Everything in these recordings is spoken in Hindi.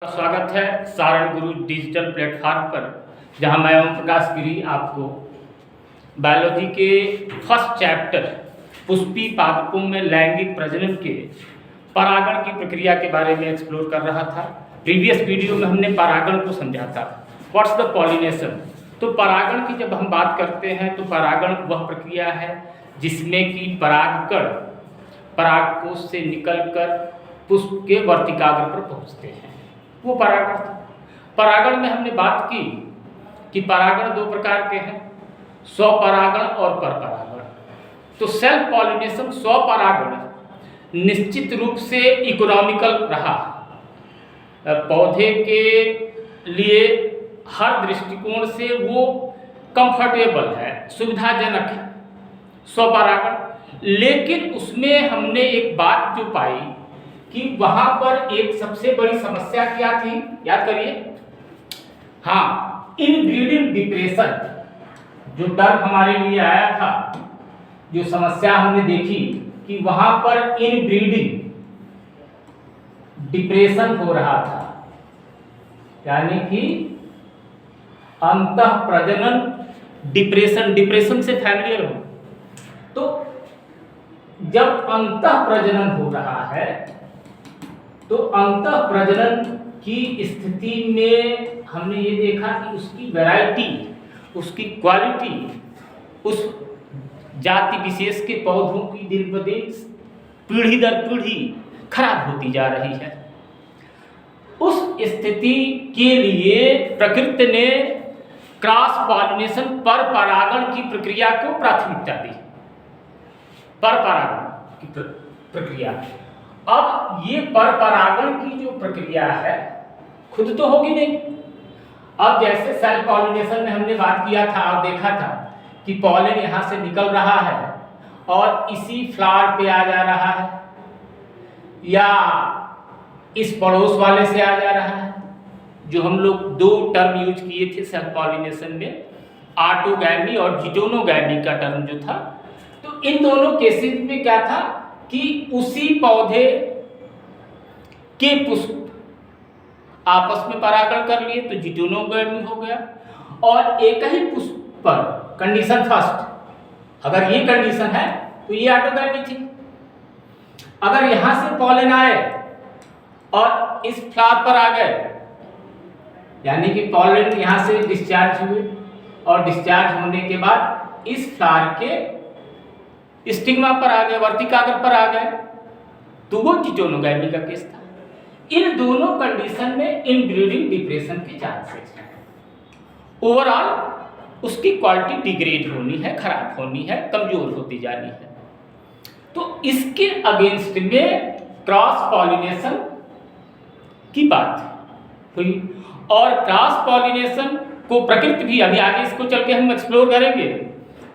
स्वागत है सारण गुरु डिजिटल प्लेटफॉर्म पर, जहां मैं ओम प्रकाश गिरी आपको बायोलॉजी के फर्स्ट चैप्टर पुष्पी पादपों में लैंगिक प्रजनन के परागण की प्रक्रिया के बारे में एक्सप्लोर कर रहा था। प्रीवियस वीडियो में हमने परागण को समझा था, व्हाट्स द पॉलिनेशन। तो परागण की जब हम बात करते हैं तो परागण वह प्रक्रिया है जिसमें कि परागकण परागकोश से निकलकर पुष्प के वर्तिकाग्र पर पहुँचते हैं, वो परागण था। परागण में हमने बात की कि परागण दो प्रकार के हैं, स्वपरागण और परपरागण। तो सेल्फ पॉलिनेशन स्वपरागण निश्चित रूप से इकोनॉमिकल रहा, पौधे के लिए हर दृष्टिकोण से वो कंफर्टेबल है, सुविधाजनक है स्वपरागण। लेकिन उसमें हमने एक बात जो पाई कि वहां पर एक सबसे बड़ी समस्या क्या थी, याद करिए। हाँ, इनब्रीडिंग डिप्रेशन जो टर्म हमारे लिए आया था, जो समस्या हमने देखी कि वहां पर इनब्रीडिंग डिप्रेशन हो रहा था, यानी कि अंतः प्रजनन डिप्रेशन। डिप्रेशन से फैमिलियर हो। तो जब अंतः प्रजनन हो रहा है तो अंतः प्रजनन की स्थिति में हमने ये देखा कि उसकी वैरायटी, उसकी क्वालिटी, उस जाति विशेष के पौधों की दिन ब दिन पीढ़ी दर पीढ़ी खराब होती जा रही है। उस स्थिति के लिए प्रकृति ने क्रॉस पॉलिनेशन पर परागण की प्रक्रिया को प्राथमिकता दी। पर परागण की प्रक्रिया। अब ये परपरागण की जो प्रक्रिया है खुद तो होगी नहीं। अब जैसे सेल्फ पॉलिनेशन में हमने बात किया था और देखा था कि पॉलन यहाँ से निकल रहा है और इसी फ्लावर पे आ जा रहा है या इस पड़ोस वाले से आ जा रहा है। जो हम लोग दो टर्म यूज किए थे सेल्फ पॉलिनेशन में, ऑटोगैमी और जिटोनोगैमी का टर्म जो था, तो इन दोनों केसेस में क्या था कि उसी पौधे के पुष्प आपस में परागण कर लिए तो जिटोनोगैमी हो गया, और एक ही पुष्प पर कंडीशन फर्स्ट, अगर ये कंडीशन है तो ये ऑटोगैमी थी। अगर यहां से पॉलन आए और इस फ्लावर पर आ गए, यानी कि पॉलन यहां से डिस्चार्ज हुए और डिस्चार्ज होने के बाद इस फ्लावर के स्टिग्मा पर आ गए, वर्तिकाग्र पर आ गए, तो वो जिटोनोगैमी का केस था। इन दोनों कंडीशन में इनब्रीडिंग डिप्रेशन के चांसेस हैं। ओवरऑल उसकी क्वालिटी डिग्रेड होनी है, खराब होनी है, कमजोर होती जानी है। तो इसके अगेंस्ट में क्रॉस पॉलिनेशन की बात हुई, और क्रॉस पॉलिनेशन को प्रकृति भी, अभी आगे इसको चल के हम एक्सप्लोर करेंगे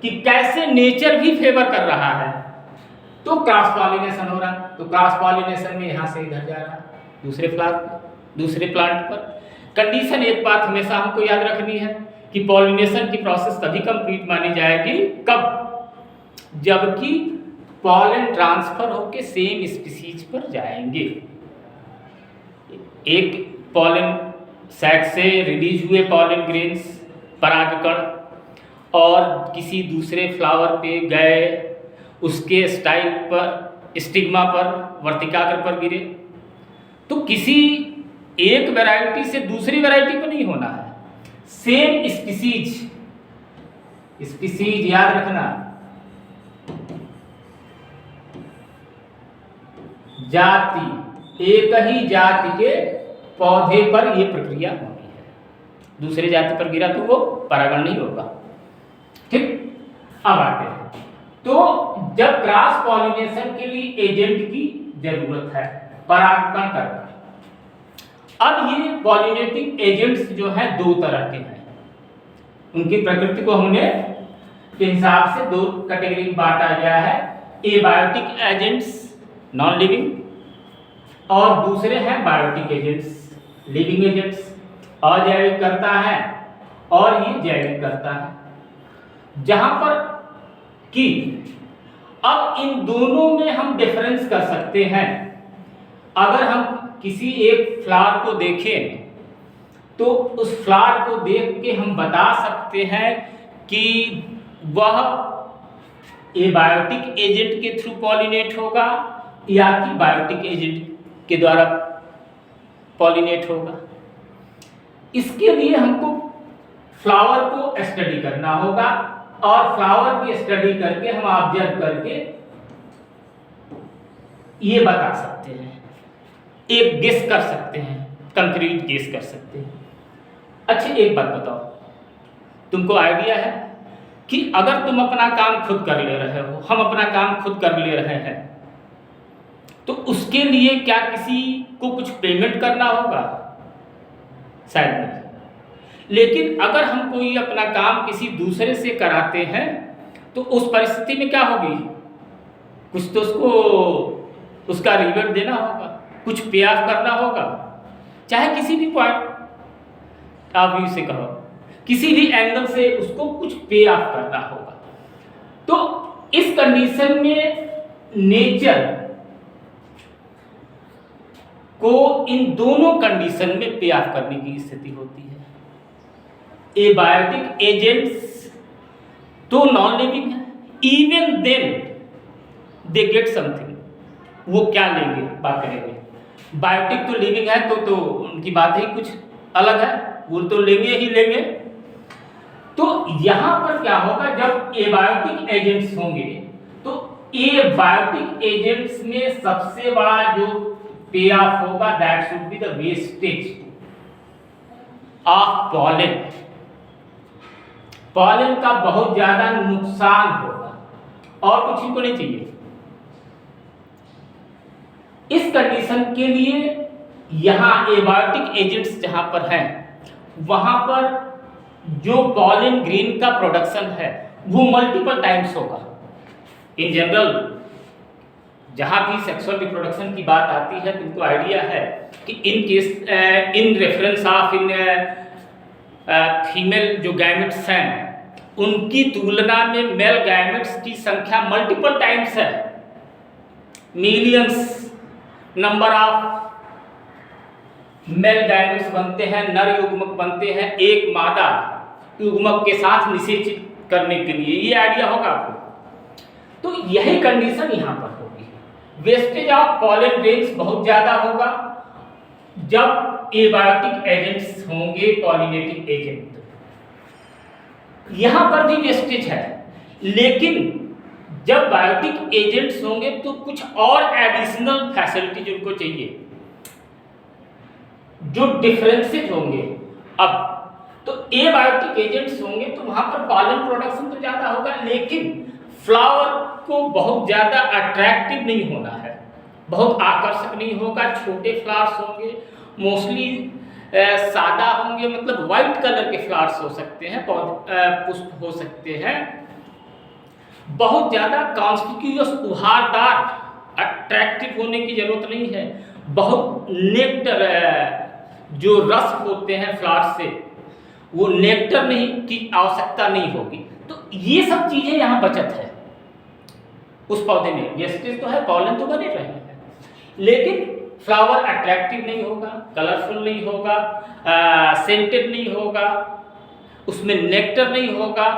कि कैसे नेचर भी फेवर कर रहा है। तो क्रॉस पॉलिनेशन हो रहा, तो क्रॉस पॉलिनेशन में यहाँ से इधर जा रहा दूसरे फ्लावर, दूसरे प्लांट पर। कंडीशन एक बात हमेशा हमको याद रखनी है कि पॉलिनेशन की प्रोसेस तभी कंप्लीट मानी जाएगी कब, जबकि पॉलन ट्रांसफर होके सेम स्पीसीज पर जाएंगे। एक पॉलन सैक से रिलीज हुए पॉलन ग्रेन्स परागकण और किसी दूसरे फ्लावर पे गए, उसके स्टाइल पर, स्टिग्मा पर, वर्तिकाग्र पर गिरे, तो किसी एक वैरायटी से दूसरी वैरायटी पर नहीं होना है, सेम स्पीसीज। स्पीसीज याद रखना, जाति, एक ही जाति के पौधे पर यह प्रक्रिया होनी है। दूसरे जाति पर गिरा तो वो परागण नहीं होगा। ठीक, अब आते हैं। तो जब क्रॉस पॉलिनेशन के लिए एजेंट की जरूरत है, परागण करना। अब ये पॉलिनेटिंग एजेंट्स जो है दो तरह के हैं, उनकी प्रकृति को हमने के हिसाब से दो कैटेगरी में बांटा गया है। एबायोटिक एजेंट्स नॉन लिविंग, और दूसरे हैं बायोटिक एजेंट्स लिविंग एजेंट्स। अजैविक करता है और ये जैविक करता है। जहां पर कि अब इन दोनों में हम डिफरेंस कर सकते हैं। अगर हम किसी एक फ्लावर को देखें तो उस फ्लावर को देख के हम बता सकते हैं कि वह एबायोटिक एजेंट के थ्रू पॉलिनेट होगा या कि बायोटिक एजेंट के द्वारा पॉलिनेट होगा। इसके लिए हमको फ्लावर को स्टडी करना होगा और फ्लावर की स्टडी करके हम ऑब्जर्व करके ये बता सकते हैं, एक गेस कर सकते हैं, कंक्रीट गेस कर सकते हैं। अच्छा एक बात बताओ, तुमको आइडिया है कि अगर तुम अपना काम खुद कर ले रहे हो, हम अपना काम खुद कर ले रहे हैं, तो उसके लिए क्या किसी को कुछ पेमेंट करना होगा? शायद नहीं। लेकिन अगर हम कोई अपना काम किसी दूसरे से कराते हैं तो उस परिस्थिति में क्या होगी? कुछ तो उसको उसका रिवॉर्ड देना होगा, कुछ पे ऑफ करना होगा, चाहे किसी भी पॉइंट आप व्यू से कहो, किसी भी एंगल से उसको कुछ पे ऑफ करना होगा। तो इस कंडीशन में नेचर को इन दोनों कंडीशन में पे ऑफ करने की स्थिति होती है। एबायोटिक एजेंट्स तो नॉन लिविंग है, even then they get something, वो क्या लेंगे बात करेंगे। बायोटिक तो लिविंग है तो उनकी बात ही कुछ अलग है, वो तो लेंगे ही लेंगे। तो यहां पर क्या होगा, जब एबायोटिक एजेंट्स होंगे तो एबायोटिक एजेंट्स में सबसे बड़ा जो पे ऑफ होगा that should be the wastage of pollen. Pollen का बहुत ज्यादा नुकसान होगा और कुछ इनको नहीं चाहिए। इस कंडीशन के लिए यहां एबायोटिक एजेंट्स जहां पर हैं वहां पर जो पॉलन ग्रेन का प्रोडक्शन है वो मल्टीपल टाइम्स होगा। इन जनरल जहां भी सेक्सुअल रिप्रोडक्शन की बात आती है तुमको आइडिया है कि इन रेफरेंस ऑफ फीमेल जो गैमेट्स हैं उनकी तुलना में मेल गैमेट्स की संख्या मल्टीपल टाइम्स है। Millions number of male gametes बनते हैं, नर युग्मक बनते हैं एक मादा युग्मक के साथ निषेचित करने के लिए। ये आइडिया होगा आपको। तो यही कंडीशन यहां पर होगी। वेस्टेज ऑफ पॉलन ग्रेन्स बहुत ज्यादा होगा जब एबायोटिक एजेंट्स होंगे, पॉलिनेटिंग एजेंट। यहां पर भी वेस्टेज है, लेकिन जब बायोटिक एजेंट्स होंगे तो कुछ और एडिशनल फैसिलिटीज उनको चाहिए जो डिफरेंसेज होंगे। अब तो एबायोटिक एजेंट्स होंगे तो वहां पर पॉलन प्रोडक्शन तो ज्यादा होगा, लेकिन फ्लावर को बहुत ज्यादा अट्रैक्टिव नहीं होना है, बहुत आकर्षक नहीं होगा। छोटे फ्लावर्स होंगे, मोस्टली सादा होंगे, मतलब वाइट कलर के फ्लावर्स हो सकते हैं, पुष्प हो सकते हैं। बहुत ज्यादा कॉन्स्पिक्यूअस उभारदार अट्रैक्टिव होने की जरूरत नहीं है। बहुत नेक्टर जो रस होते हैं फ्लावर से वो नेक्टर नहीं की आवश्यकता नहीं होगी। तो ये सब चीजें यहाँ बचत है उस पौधे में। वेस्टेज तो है, पॉलन तो बने रहे हैं, लेकिन फ्लावर अट्रैक्टिव नहीं होगा, कलरफुल नहीं होगा, सेंटेड नहीं होगा, उसमें नेक्टर नहीं होगा।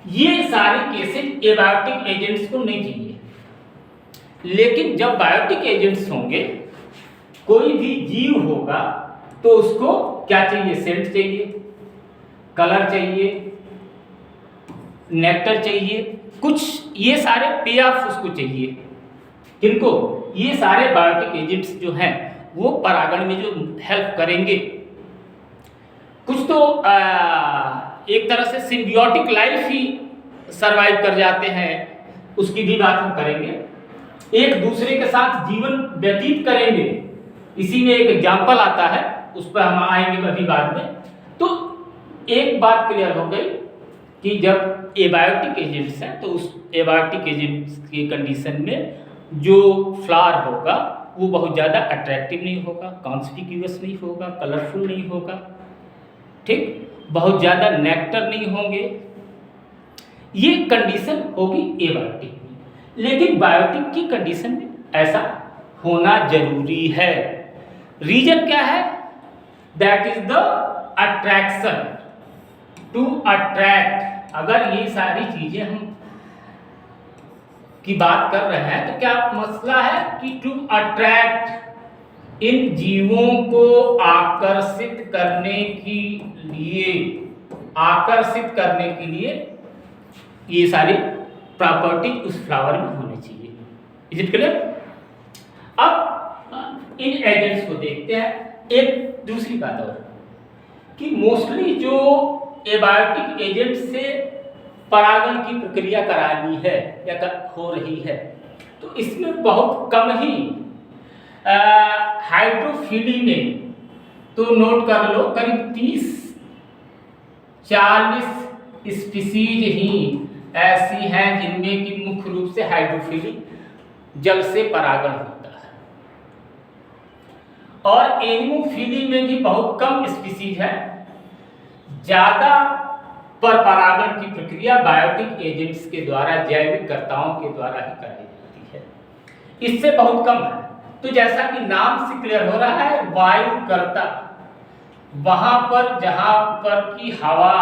ये सारे केसेस एबायोटिक एजेंट्स को नहीं चाहिए। लेकिन जब बायोटिक एजेंट्स होंगे, कोई भी जीव होगा तो उसको क्या चाहिए? सेंट चाहिए, कलर चाहिए, नेक्टर चाहिए, कुछ ये सारे पे ऑफ उसको चाहिए। किनको? ये सारे बायोटिक एजेंट्स जो हैं वो परागण में जो हेल्प करेंगे। कुछ तो एक तरह से सिम्बियोटिक लाइफ ही सरवाइव कर जाते हैं, उसकी भी बात हम करेंगे। एक दूसरे के साथ जीवन व्यतीत करेंगे, इसी में एक एग्जाम्पल आता है, उस पर हम आएंगे अभी बाद में। तो एक बात क्लियर हो गई कि जब एबायोटिक एजेंट्स हैं तो उस एबायोटिक एजेंट्स की कंडीशन में जो फ्लावर होगा वो बहुत ज़्यादा अट्रैक्टिव नहीं होगा, कॉन्स्पिक्यूअस नहीं होगा, कलरफुल नहीं होगा, ठीक, बहुत ज़्यादा नेक्टर नहीं होंगे। ये कंडीशन होगी एबायोटिक में। लेकिन बायोटिक की कंडीशन में ऐसा होना जरूरी है। रीजन क्या है? That is the attraction, to attract. अगर ये सारी चीजें हम की बात कर रहे हैं तो क्या मसला है कि टू अट्रैक्ट, इन जीवों को आकर्षित करने के लिए ये सारी प्रॉपर्टी उस फ्लावर में होनी चाहिए। Is it clear? अब इन एजेंट्स को देखते हैं। एक दूसरी बात और कि मोस्टली जो एबायोटिक एजेंट से परागण की प्रक्रिया करानी है या हो रही है, तो इसमें बहुत कम ही हाइड्रोफिली में, तो नोट कर लो, करीब 30-40 स्पीसीज ही ऐसी हैं जिनमें कि मुख्य रूप से हाइड्रोफिली, जल से परागण होता है। और एनिमोफिली में भी बहुत कम स्पीसीज है। ज्यादा पर परागण की प्रक्रिया बायोटिक एजेंट्स के द्वारा, जैविक कर्ताओं के द्वारा ही कराई जाती है, इससे बहुत कम है। तो जैसा कि नाम से क्लियर हो रहा है, वायुकर्ता, वहां पर जहां पर की हवा,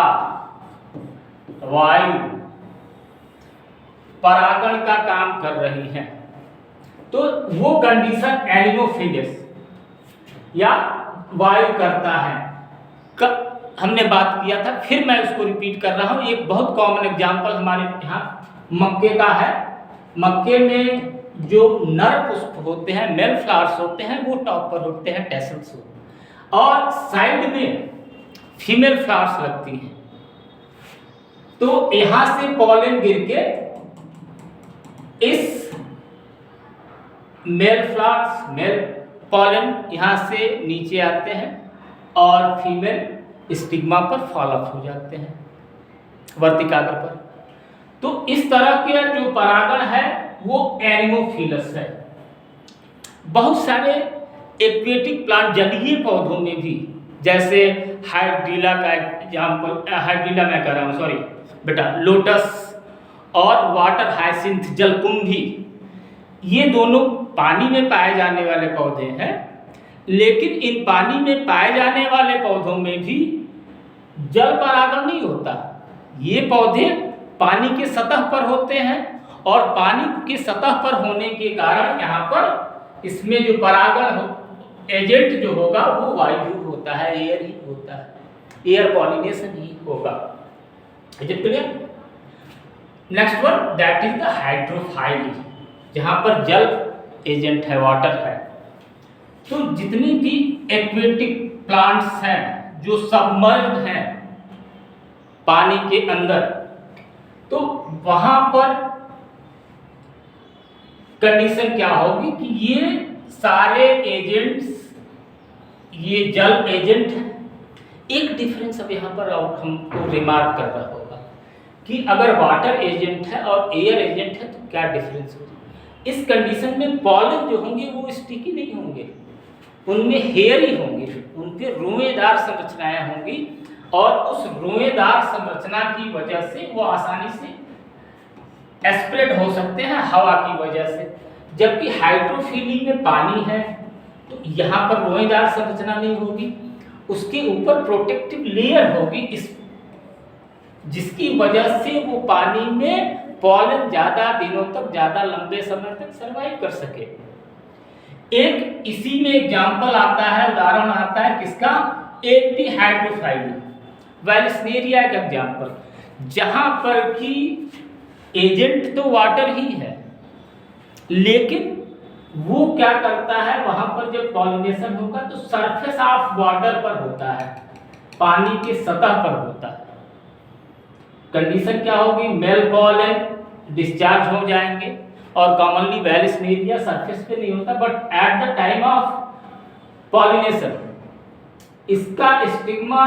वायु परागण का काम कर रही है, तो वो कंडीशन एनिमोफिलियस या वायुकर्ता है। हमने बात किया था, फिर मैं उसको रिपीट कर रहा हूं। एक बहुत कॉमन एग्जांपल हमारे यहाँ मक्के का है। मक्के में जो नर पुष्प होते हैं, मेल फ्लावर्स होते हैं, वो टॉप पर होते हैं, टेसल्स होते हैं, और साइड में फीमेल फ्लावर्स लगती हैं। तो यहां से पॉलन गिर के इस मेल फ्लावर्स, मेल पॉलन यहां से नीचे आते हैं और फीमेल स्टिग्मा पर फॉल ऑफ हो जाते हैं, वर्तिकाग्र पर। तो इस तरह के जो परागण है वो एनिमोफिलस है। बहुत सारे एक्वेटिक प्लांट, जलीय पौधों में भी, जैसे हाइड्रीला का एग्जाम्पल, हाइड्रीला मैं कह रहा हूँ, सॉरी बेटा, लोटस और वाटर हाइसिंथ, जलकुंभी, ये दोनों पानी में पाए जाने वाले पौधे हैं। लेकिन इन पानी में पाए जाने वाले पौधों में भी जल परागण नहीं होता। ये पौधे पानी के सतह पर होते हैं और पानी के सतह पर होने के कारण यहाँ पर इसमें जो परागण एजेंट जो होगा वो वायु होता है, एयर ही होता है, एयर पॉलिनेशन ही होगा। Is it clear? Next one, that is the hydrophily, जहाँ पर जल एजेंट है, वाटर है। तो जितनी भी एक्वेटिक प्लांट्स हैं जो सबमर्ज्ड हैं पानी के अंदर, तो वहां पर कंडीशन क्या होगी कि ये सारे एजेंट्स, ये जल एजेंट हैं। एक डिफरेंस अब यहाँ पर हमको रिमार्क करना होगा कि अगर वाटर एजेंट है और एयर एजेंट है तो क्या डिफरेंस होगा। इस कंडीशन में पॉलन जो होंगे वो स्टिकी नहीं होंगे, उनमें हेयर ही होंगे, उन पे रोएदार संरचनाएं होंगी और उस रोएदार संरचना की वजह से वो आसानी से स्प्रेड हो सकते हैं हवा की वजह से। जबकि हाइड्रोफिली में पानी है तो यहाँ पर रोएदार संरचना नहीं होगी, उसके ऊपर प्रोटेक्टिव लेयर होगी, इस जिसकी वजह से वो पानी में पॉलन ज़्यादा दिनों तक, ज़्यादा लंबे समय तक सर्वाइव कर सके। एक इसी में एग्जाम्पल आता है, उदाहरण आता है किसका, एंटी हाइड्रोफाइली, वेलिस्नेरिया का एग्जाम्पल, जहां पर कि एजेंट तो वाटर ही है, लेकिन वो क्या करता है, वहां पर जब पॉलिनेशन होगा तो सरफेस ऑफ वाटर पर होता है, पानी के सतह पर होता है। कंडीशन क्या होगी, मेल पॉलन डिस्चार्ज हो जाएंगे और कॉमनली वेलिस्नेरिया सरफेस पे नहीं होता, but at the time of pollination इसका स्टिग्मा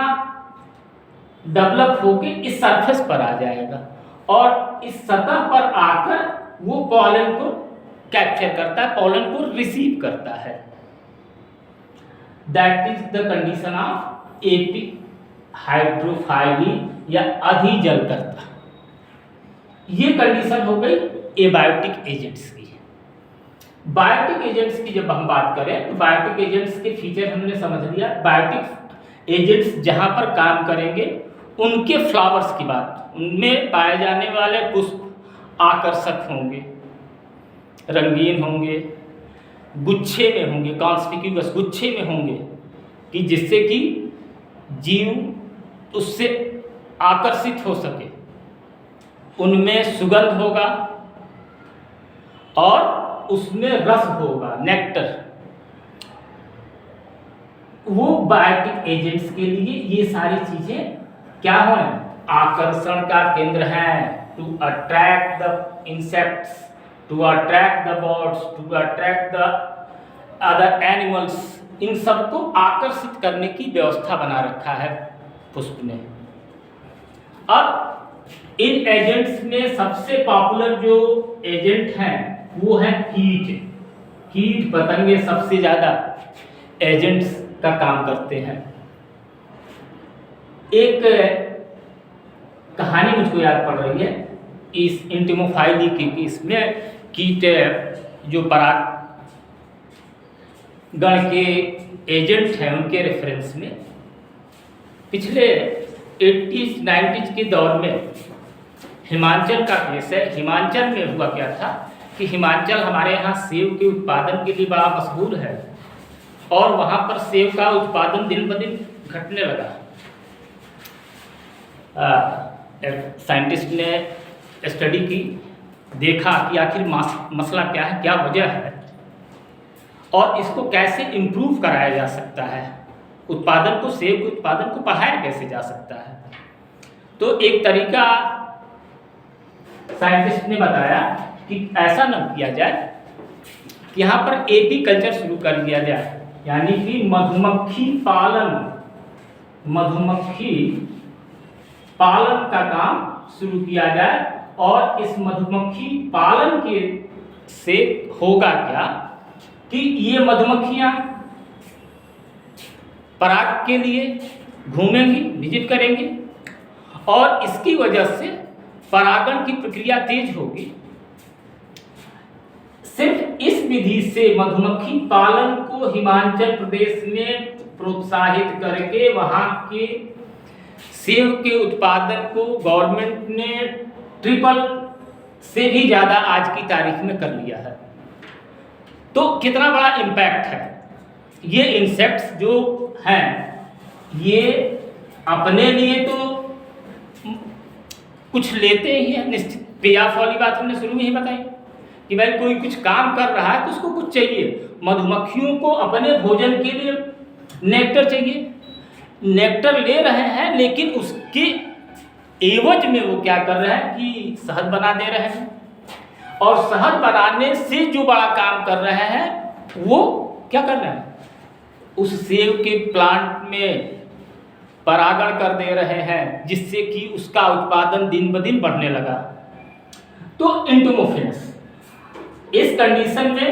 डेवलप होके इस सरफेस पर आ जाएगा और इस सतह पर आकर वो पॉलन को कैप्चर करता है, पॉलन को रिसीव करता है। That is the condition of epihydrophily या अधिजलकर्ता। ये कंडीशन हो गई एबायोटिक एजेंट्स की। बायोटिक एजेंट्स की जब हम बात करें तो बायोटिक एजेंट्स के फीचर हमने समझ लिया। बायोटिक एजेंट्स जहां पर काम करेंगे उनके फ्लावर्स की बात, उनमें पाए जाने वाले पुष्प आकर्षक होंगे, रंगीन होंगे, गुच्छे में होंगे, कॉन्स्पिक्यूअस गुच्छे में होंगे, कि जिससे कि जीव उससे आकर्षित हो सके। उनमें सुगंध होगा और उसमें रस होगा, नेक्टर। वो बायोटिक एजेंट्स के लिए ये सारी चीजें क्या हैं, आकर्षण का केंद्र हैं। To attract the insects, to attract the birds, to attract the other animals, इन सबको आकर्षित करने की व्यवस्था बना रखा है पुष्प ने। अब इन एजेंट्स में सबसे पॉपुलर जो एजेंट हैं वो है कीट। कीट पतंगे सबसे ज्यादा एजेंट्स का काम करते हैं। एक कहानी मुझको याद पड़ रही है इस इंटिमोफाइली की, इसमें कीट जो परागण के एजेंट हैं उनके रेफरेंस में पिछले 80s 90s के दौर में हिमाचल का केस है। हिमाचल में हुआ क्या था कि हिमाचल हमारे यहाँ सेब के उत्पादन के लिए बड़ा मशहूर है और वहाँ पर सेब का उत्पादन दिन ब दिन घटने लगा। साइंटिस्ट ने स्टडी की, देखा कि आखिर मसला क्या है, क्या वजह है और इसको कैसे इम्प्रूव कराया जा सकता है, उत्पादन को, सेब के उत्पादन को बढ़ाया कैसे जा सकता है। तो एक तरीका साइंटिस्ट ने बताया कि ऐसा न किया जाए कि यहाँ पर एपी कल्चर शुरू कर दिया जाए, यानी कि मधुमक्खी पालन का काम शुरू किया जाए। और इस मधुमक्खी पालन के से होगा क्या कि ये मधुमक्खियां पराग के लिए घूमेंगी, विजिट करेंगी और इसकी वजह से परागण की प्रक्रिया तेज होगी। सिर्फ इस विधि से मधुमक्खी पालन को हिमाचल प्रदेश में प्रोत्साहित करके वहां के सेब के उत्पादन को गवर्नमेंट ने ट्रिपल से भी ज़्यादा आज की तारीख में कर लिया है। तो कितना बड़ा इम्पैक्ट है। ये इंसेक्ट्स जो हैं ये अपने लिए तो कुछ लेते ही हैं निश्चित। पेयाफ वाली बात हमने शुरू में ही बताई कि भाई कोई कुछ काम कर रहा है तो उसको कुछ चाहिए। मधुमक्खियों को अपने भोजन के लिए नेक्टर चाहिए, नेक्टर ले रहे हैं, लेकिन उसके एवज में वो क्या कर रहे हैं कि शहद बना दे रहे हैं और शहद बनाने से जो बड़ा काम कर रहे हैं वो क्या कर रहे हैं, उस सेब के प्लांट में परागण कर दे रहे हैं जिससे कि उसका उत्पादन दिन ब दिन बढ़ने लगा। तो एंटोमोफिलस इस कंडीशन में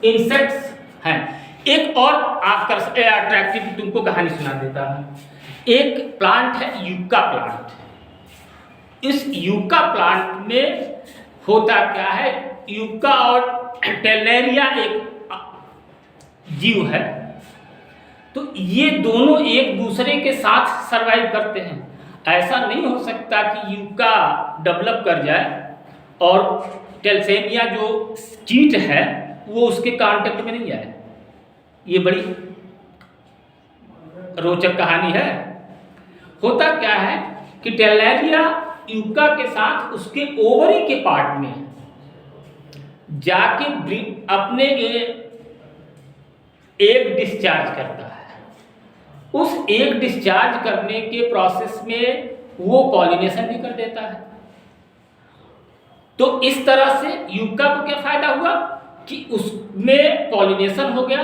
इंसेक्ट्स हैं। एक और अट्रैक्टिव तुमको कहानी सुना देता हूँ। एक प्लांट है यूका प्लांट। इस यूका प्लांट में होता क्या है, यूका और टेलनेरिया एक जीव है, तो ये दोनों एक दूसरे के साथ सरवाइव करते हैं। ऐसा नहीं हो सकता कि यूका डेवलप कर जाए और टेलसेमिया जो कीट है वो उसके कांटेक्ट में नहीं आए। ये बड़ी रोचक कहानी है। होता क्या है कि टेलनेरिया यूका के साथ उसके ओवरी के पार्ट में जाके अपने एग डिस्चार्ज करता है। उस एग डिस्चार्ज करने के प्रोसेस में वो पॉलिनेशन भी कर देता है। तो इस तरह से यूका को क्या फायदा हुआ कि उसमें पॉलिनेशन हो गया।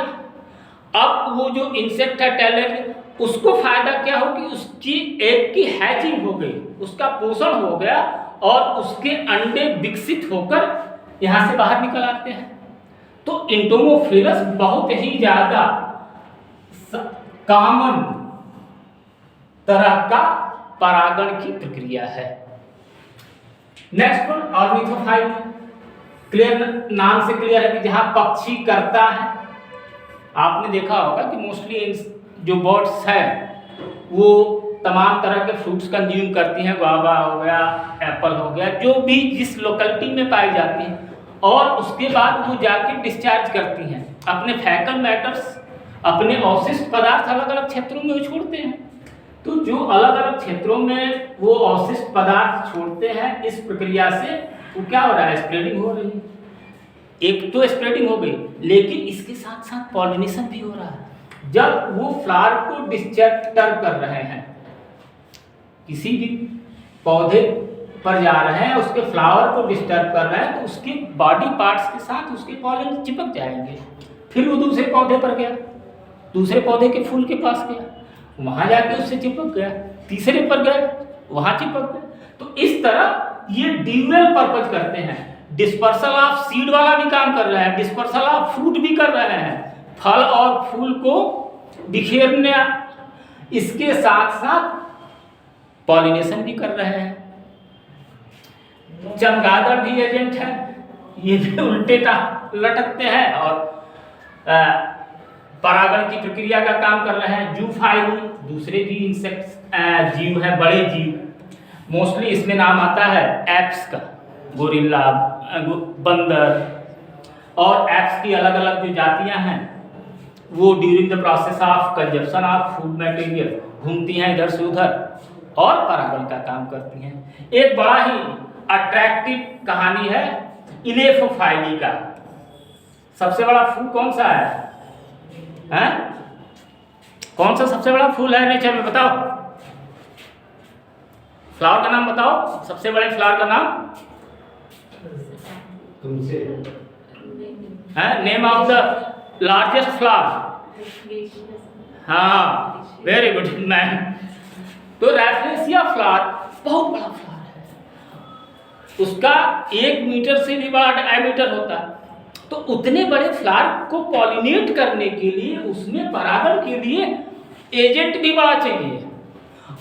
अब वो जो इंसेक्ट है टेलनेरिया, उसको फायदा क्या हो कि उसकी एग की हैचिंग हो गई, उसका पोषण हो गया और उसके अंडे विकसित होकर यहाँ से बाहर निकल आते हैं। तो एंटोमोफिलस बहुत ही ज्यादा कॉमन तरह का परागण की प्रक्रिया है। Next one ऑर्निथोफाइली। क्लियर, नाम से क्लियर है कि जहाँ पक्षी करता है। आपने देखा होगा कि मोस्टली जो बर्ड्स हैं वो तमाम तरह के फ्रूट्स कंज्यूम करती हैं, गुआवा हो गया, एप्पल हो गया, जो भी जिस लोकेलिटी में पाई जाती हैं, और उसके बाद वो जाके डिस्चार्ज करती हैं अपने फैकल मैटर्स, अपने अवशिष्ट पदार्थ अलग अलग क्षेत्रों में वो छोड़ते हैं। तो जो अलग अलग क्षेत्रों में वो अवशिष्ट पदार्थ छोड़ते हैं, इस प्रक्रिया से वो क्या हो रहा है, स्प्रेडिंग हो रही है। एक तो स्प्रेडिंग हो गई, लेकिन इसके साथ साथ पॉलिनेशन भी हो रहा है। जब वो फ्लावर को डिस्टर्ब कर रहे हैं, किसी भी पौधे पर जा रहे हैं, उसके फ्लावर को डिस्टर्ब कर रहे हैं, तो उसके बॉडी पार्ट्स के साथ उसके पॉलन चिपक जाएंगे। फिर वो दूसरे पौधे पर गया, दूसरे पौधे के फूल के पास गया, वहां जाके उससे चिपक गया, तीसरे पर गया, वहां चिपक गया। तो इस तरह ये ड्यूअल पर्पज करते हैं। डिस्पर्सल ऑफ सीड वाला भी काम कर रहे हैं, डिस्पर्सल ऑफ फ्रूट भी कर रहे हैं, फल और फूल को बिखेरने, इसके साथ साथ पॉलिनेशन भी कर रहे हैं। चमगादड़ भी एजेंट है, ये भी उल्टे लटकते हैं और परागण की प्रक्रिया का काम कर रहे हैं। जूफाइली दूसरे भी इंसेक्ट्स जीव है, बड़े जीव, मोस्टली इसमें नाम आता है एप्स का, गोरिल्ला, बंदर, और एप्स की अलग अलग जो जातियां हैं वो during the process of consumption of food material घूमती हैं इधर से उधर और परागण का काम करती हैं। एक बड़ा ही अट्रैक्टिव कहानी है इलेफोफाइली का। सबसे बड़ा फूल कौन सा है? कौन सा सबसे बड़ा फूल है नेचर में, बताओ? फ्लावर का नाम बताओ, सबसे बड़े फ्लावर का नाम तुमसे है। Name of the largest flower. हाँ, वेरी गुड मैन। तो रैफलेसिया फ्लावर बहुत बड़ा फ्लावर है, उसका 1 मीटर से भी बड़ा डायमीटर होता है। तो उतने बड़े फ्लावर को पॉलिनेट करने के लिए, उसमें परागण के लिए एजेंट भी बड़ा चाहिए,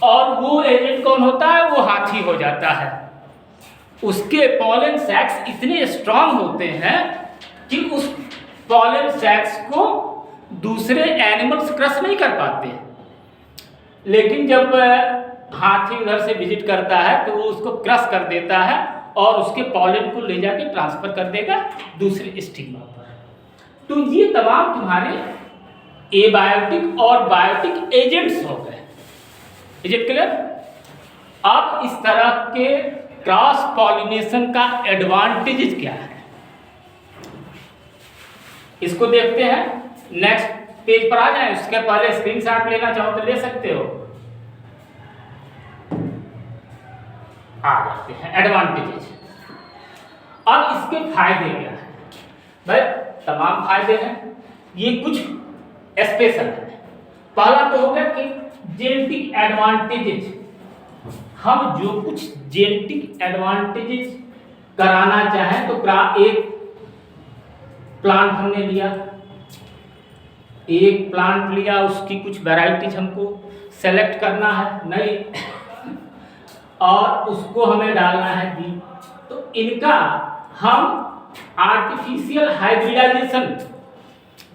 और वो एजेंट कौन होता है? वो हाथी हो जाता है। उसके पॉलन सैक्स इतने स्ट्रांग होते हैं कि उस पॉलन सैक्स को दूसरे एनिमल्स क्रश नहीं कर पाते। लेकिन जब हाथी उधर से विजिट करता है तो वो उसको क्रश कर देता है और उसके पॉलन को ले जाके ट्रांसफर कर देगा दूसरे स्टिग्मा पर। तो ये तमाम तुम्हारे एबायोटिक और बायोटिक एजेंट्स हो गए। Is it clear? अब इस तरह के क्रॉस पॉलिनेशन का एडवांटेज क्या है, इसको देखते हैं। नेक्स्ट पेज पर आ जाए, उसके पहले स्क्रीनशॉट लेना चाहो तो ले सकते हो। आ जाते हैं एडवांटेजेस। अब इसके फायदे क्या है? भाई तमाम फायदे हैं, ये कुछ स्पेशल है। पहला तो हो गया कि जेनेटिक एडवांटेजेस। हम जो कुछ जेनेटिक एडवांटेजेस कराना चाहें तो एक प्लांट हमने लिया, एक प्लांट लिया, उसकी कुछ वैरायटीज हमको सेलेक्ट करना है नई, और उसको हमें डालना है बीज। तो इनका हम आर्टिफिशियल हाइब्रिडाइजेशन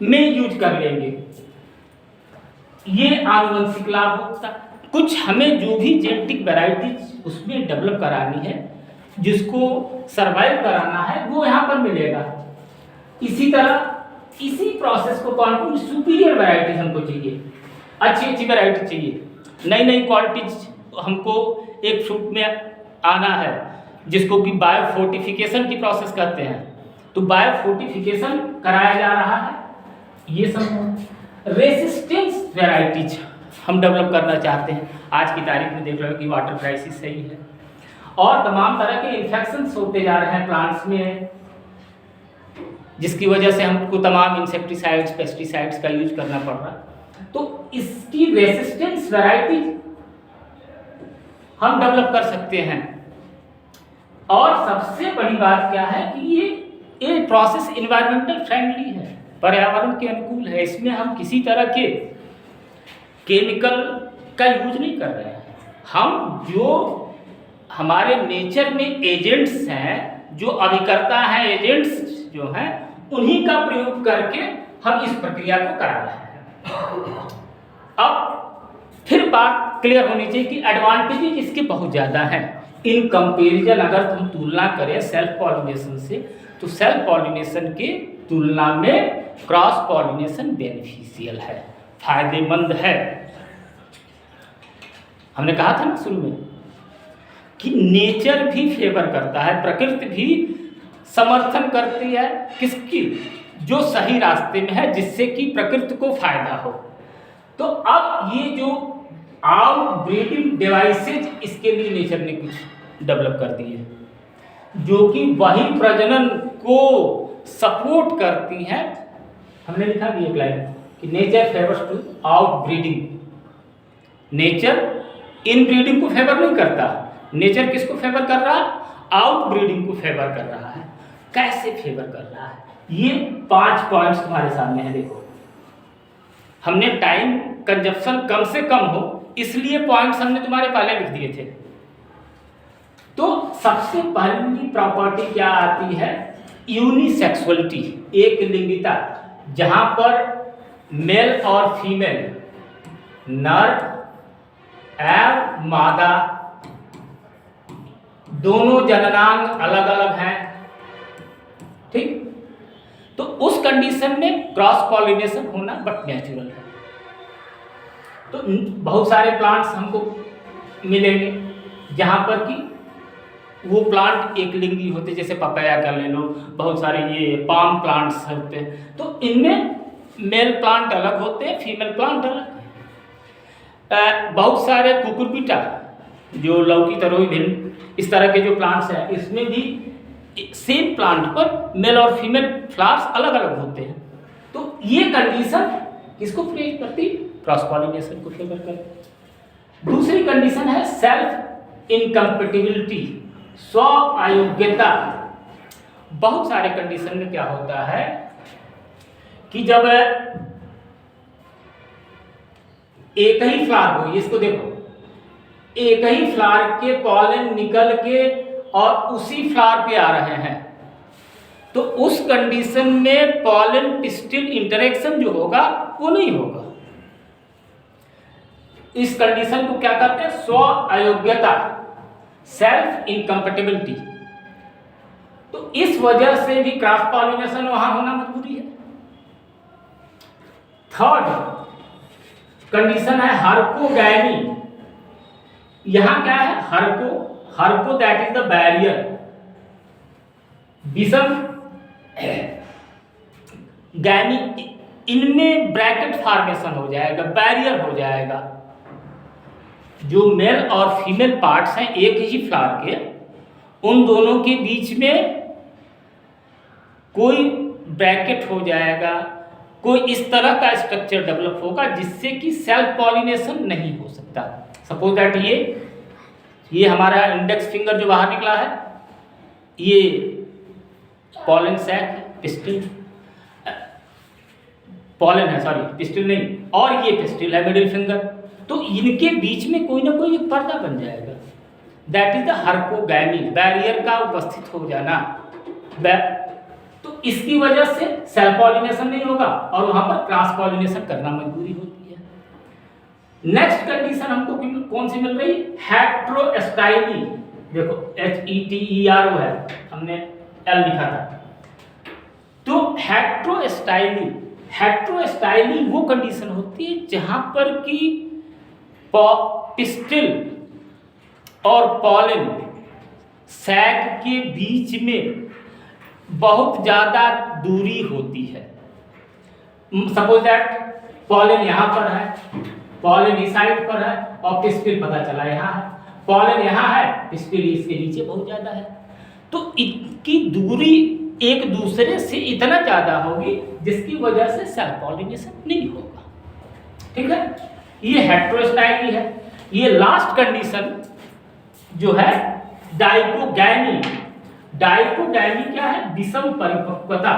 में यूज कर लेंगे। ये आनुवंशिक लाभ होता है। कुछ हमें जो भी जेनेटिक वैरायटीज उसमें डेवलप करानी है, जिसको सरवाइव कराना है, वो यहाँ पर मिलेगा। इसी तरह इसी प्रोसेस को कौन सुपीरियर वैरायटीज हमको चाहिए, अच्छी अच्छी वैरायटी चाहिए, नई नई क्वालिटीज हमको एक फ्रूट में आना है, जिसको कि बायोफोर्टिफिकेशन की प्रोसेस कहते हैं। तो बायोफोर्टिफिकेशन कराया जा रहा है। ये सब रेसिस्टेंस वैरायटीज हम डेवलप करना चाहते हैं। आज की तारीख में देख रहे हो कि वाटर क्राइसिस सही है, और तमाम तरह के इन्फेक्शंस होते जा रहे हैं प्लांट्स में, जिसकी वजह से हमको तमाम इंसेक्टिसाइड्स, पेस्टिसाइड्स का यूज करना पड़ रहा है। तो इसकी रेसिस्टेंस वैरायटी हम डेवलप कर सकते हैं। और सबसे बड़ी बात क्या है कि ये प्रोसेस एनवायरमेंटल फ्रेंडली है, पर्यावरण के अनुकूल है। इसमें हम किसी तरह के केमिकल का यूज नहीं कर रहे हैं। हम जो हमारे नेचर में एजेंट्स हैं जो अभिकर्ता हैं, एजेंट्स जो हैं, उन्हीं का प्रयोग करके हम इस प्रक्रिया को करा रहे हैं। अब फिर बात क्लियर होनी चाहिए कि एडवांटेजेस इसके बहुत ज़्यादा हैं इन कंपेरिजन। अगर हम तुलना करें सेल्फ पॉलिनेशन से, तो सेल्फ पॉलिनेशन की तुलना में क्रॉस पॉलिनेशन बेनिफिशियल है, फायदेमंद है। हमने कहा था ना शुरू में कि नेचर भी फेवर करता है, प्रकृति भी समर्थन करती है किसकी, जो सही रास्ते में है, जिससे कि प्रकृति को फायदा हो। तो अब ये जो आउटब्रीडिंग डिवाइसेज इसके लिए नेचर ने कुछ डेवलप कर दिए, जो कि वही प्रजनन को सपोर्ट करती हैं। हमने लिखा भी एक लाइन कि nature favours to outbreeding. Nature inbreeding को फेवर नहीं करता, नेचर किसको फेवर कर रहा है, आउटब्रीडिंग को फेवर कर रहा है। कैसे फेवर कर रहा है, ये 5 पॉइंट्स तुम्हारे सामने हैं। देखो, हमने टाइम कंजप्शन कम से कम हो इसलिए पॉइंट्स हमने तुम्हारे पहले लिख दिए थे। तो सबसे पहली प्रॉपर्टी क्या आती है, यूनिसेक्सुअलिटी, एक लिंगिता, जहां पर मेल और फीमेल, नर एवं मादा दोनों जननांग अलग अलग हैं। ठीक, तो उस कंडीशन में क्रॉस पॉलिनेशन होना बट नेचुरल है। तो बहुत सारे प्लांट्स हमको मिलेंगे जहां पर कि वो प्लांट एक लिंगी होते, जैसे पपाया का ले लो, बहुत सारे ये पाम प्लांट्स होते हैं। तो इनमें मेल प्लांट अलग होते हैं, फीमेल प्लांट अलग है। बहुत सारे कुकुरबिटा, जो लौकी, तरोई, भिंड, इस तरह के जो प्लांट्स हैं, इसमें भी सेम प्लांट पर मेल और फीमेल फ्लावर्स अलग अलग होते हैं। तो ये कंडीशन किसको फेवर करती, क्रॉस पॉलिनेशन को फेवर करती। दूसरी कंडीशन है सेल्फ इनकम्पेटिबिलिटी, स्व अयोग्यता। बहुत सारे कंडीशन में क्या होता है कि जब एक ही फ्लावर हो, इसको देखो, एक ही फ्लावर के पॉलन निकल के और उसी फ्लावर पे आ रहे हैं, तो उस कंडीशन में पॉलन पिस्टिल इंटरेक्शन जो होगा वो नहीं होगा। इस कंडीशन को क्या कहते हैं, स्व अयोग्यता, सेल्फ इनकम्पेटिबिलिटी। तो इस वजह से भी क्रॉस पॉलिनेशन वहां होना मजबूरी है। थर्ड कंडीशन है हर्कोगैमी। यहां क्या है, हर्को दैट इज द बैरियर, विषम गैमी, इनमें ब्रैकेट फॉर्मेशन हो जाएगा, बैरियर हो जाएगा। जो मेल और फीमेल पार्ट्स हैं एक ही फ्लावर के, उन दोनों के बीच में कोई ब्रैकेट हो जाएगा, कोई इस तरह का स्ट्रक्चर डेवलप होगा जिससे कि सेल्फ पॉलिनेशन नहीं हो सकता। सपोज दैट ये हमारा इंडेक्स फिंगर जो बाहर निकला है, ये पॉलन सैक, पिस्टिल, पॉलन है, सॉरी पिस्टिल नहीं, और ये पिस्टिल है मिडिल फिंगर। तो इनके बीच में कोई ना कोई एक पर्दा बन जाएगा, दैट इज द हर्कोगैमी, बैरियर का उपस्थित हो जाना। तो इसकी वजह से सेल्फ पॉलिनेशन नहीं होगा और वहां पर क्रॉस पॉलिनेशन करना मजबूरी होती है। नेक्स्ट कंडीशन हमको कौन सी मिल रही, हेट्रोस्टाइली। देखो HETERO है, हमने L लिखा था। तो हेट्रोस्टाइली वो कंडीशन होती है जहां पर कि पिस्टिल और पॉलन सैक के बीच में बहुत ज़्यादा दूरी होती है। सपोज दैट पॉलन यहाँ पर है, पॉलन इस साइड पर है और पिस्टिल पता चला यहाँ है, पॉलन यहाँ है, पिस्टिल इसके नीचे बहुत ज़्यादा है। तो इनकी दूरी एक दूसरे से इतना ज़्यादा होगी जिसकी वजह से सेल्फ पॉलिनेशन नहीं होगा। ठीक है, ये हेट्रोस्टाइली है। ये लास्ट कंडीशन जो है डाइकोगैमी। डाइकोगैमी क्या है, विषम परिपक्वता।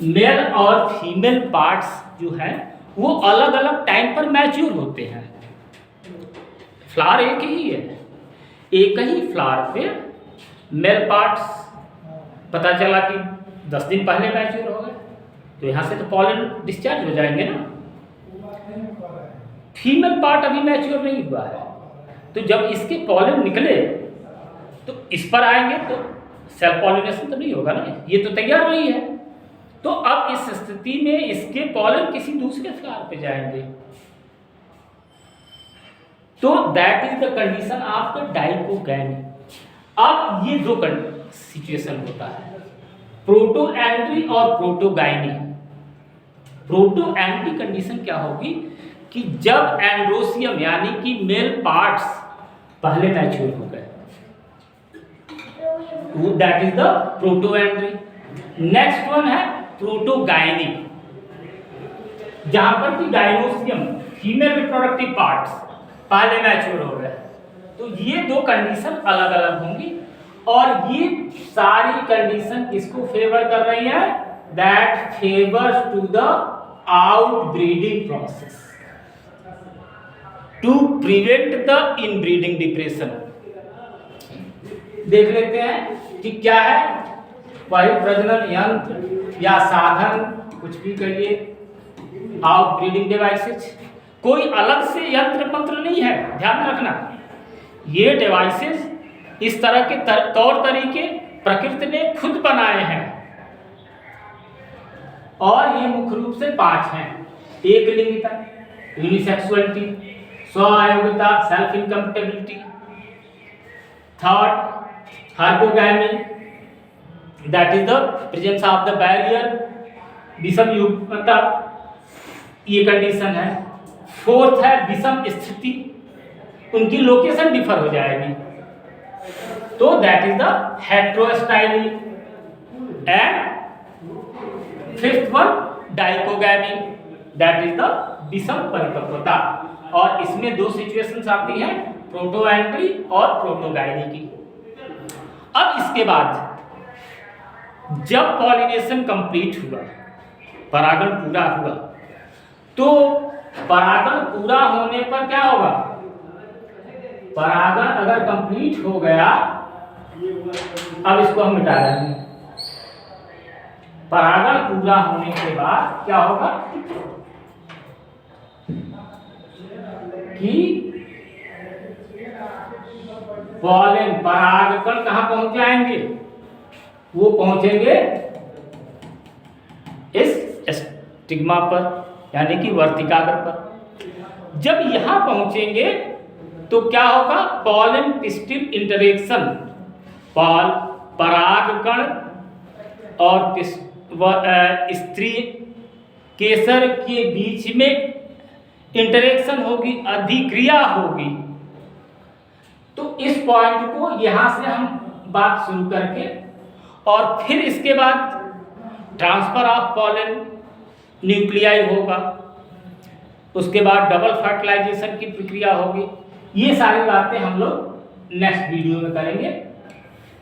मेल और फीमेल पार्ट्स जो है वो अलग अलग टाइम पर मैच्योर होते हैं। फ्लावर एक ही है, एक ही फ्लावर पे मेल पार्ट्स पता चला कि 10 दिन पहले मैच्योर हो गए, तो यहाँ से तो पॉलन डिस्चार्ज हो जाएंगे ना। फीमेल पार्ट अभी मैच्योर नहीं हुआ है, तो जब इसके पॉलन निकले तो इस पर आएंगे तो सेल्फ पॉलिनेशन तो नहीं होगा ना, ये तो तैयार नहीं है। तो अब इस स्थिति में इसके पॉलन किसी दूसरे फ्लावर पे जाएंगे। तो that is the condition of the dichogamy. अब ये दो सिचुएशन होता है, प्रोटो एंट्री और प्रोटोगाइनी। प्रोटो एंट्री कंडीशन क्या होगी कि जब एंड्रोसियम यानी कि मेल पार्ट्स पहले मैच्योर हो गए, that is the proto entry. Next one है प्रोटोगाइनी, जहां पर कि गाइनोसियम फीमेल रिप्रोडक्टिव पार्ट्स पहले मैच्योर हो गए। तो ये दो कंडीशन अलग अलग होंगी, और ये सारी कंडीशन किसको फेवर कर रही है, that favours to the outbreeding process to prevent the inbreeding depression. देख लेते हैं कि क्या है वही प्रजनन यंत्र या साधन, कुछ भी कहिए, आउटब्रीडिंग डिवाइसेस। कोई अलग से यंत्र मंत्र नहीं है, ध्यान रखना। ये डिवाइसेस इस तरह के तौर तरीके प्रकृति ने खुद बनाए हैं, और ये मुख्य रूप से 5 हैं। एक लिंगिता, यूनिसेक्सुअलिटी, स्वआयोगिता, self incompatibility. Third, hypogamy, that is the presence of the barrier, विषम युग्मता, ये कंडीशन है। फोर्थ है विषम स्थिति, उनकी लोकेशन डिफर हो जाएगी, तो that is the हेटेरोस्टाइली। And fifth one dichogamy, that is the विषम परिपक्वता। और इसमें दो सिचुएशंस आती हैं, प्रोटो एंट्री और प्रोटोगाइनी की। अब इसके बाद जब पॉलिनेशन कंप्लीट हुआ, परागण पूरा हुआ, तो परागण पूरा होने पर क्या होगा, परागण अगर कंप्लीट हो गया, अब इसको हम मिटा देंगे। परागण पूरा होने के बाद क्या होगा कि पॉलन परागकण कहां पहुंच जाएंगे, वो पहुंचेंगे इस स्टिग्मा पर, यानी कि वर्तिकाग्र पर। जब यहां पहुंचेंगे तो क्या होगा, पॉलन पिस्टिल इंटरेक्शन, परागकण और स्त्री केसर के बीच में इंटरेक्शन होगी, अधिक्रिया होगी। तो इस पॉइंट को यहां से हम बात शुरू करके, और फिर इसके बाद ट्रांसफर ऑफ पॉलन न्यूक्लियाई होगा, उसके बाद डबल फर्टिलाइजेशन की प्रक्रिया होगी। ये सारी बातें हम लोग नेक्स्ट वीडियो में करेंगे।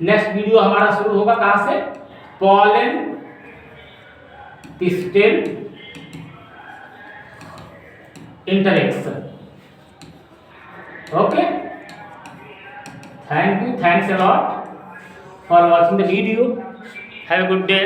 नेक्स्ट वीडियो हमारा शुरू होगा कहां से, pollen pistil interaction. Okay, thank you, thanks a lot for watching the video. Have a good day.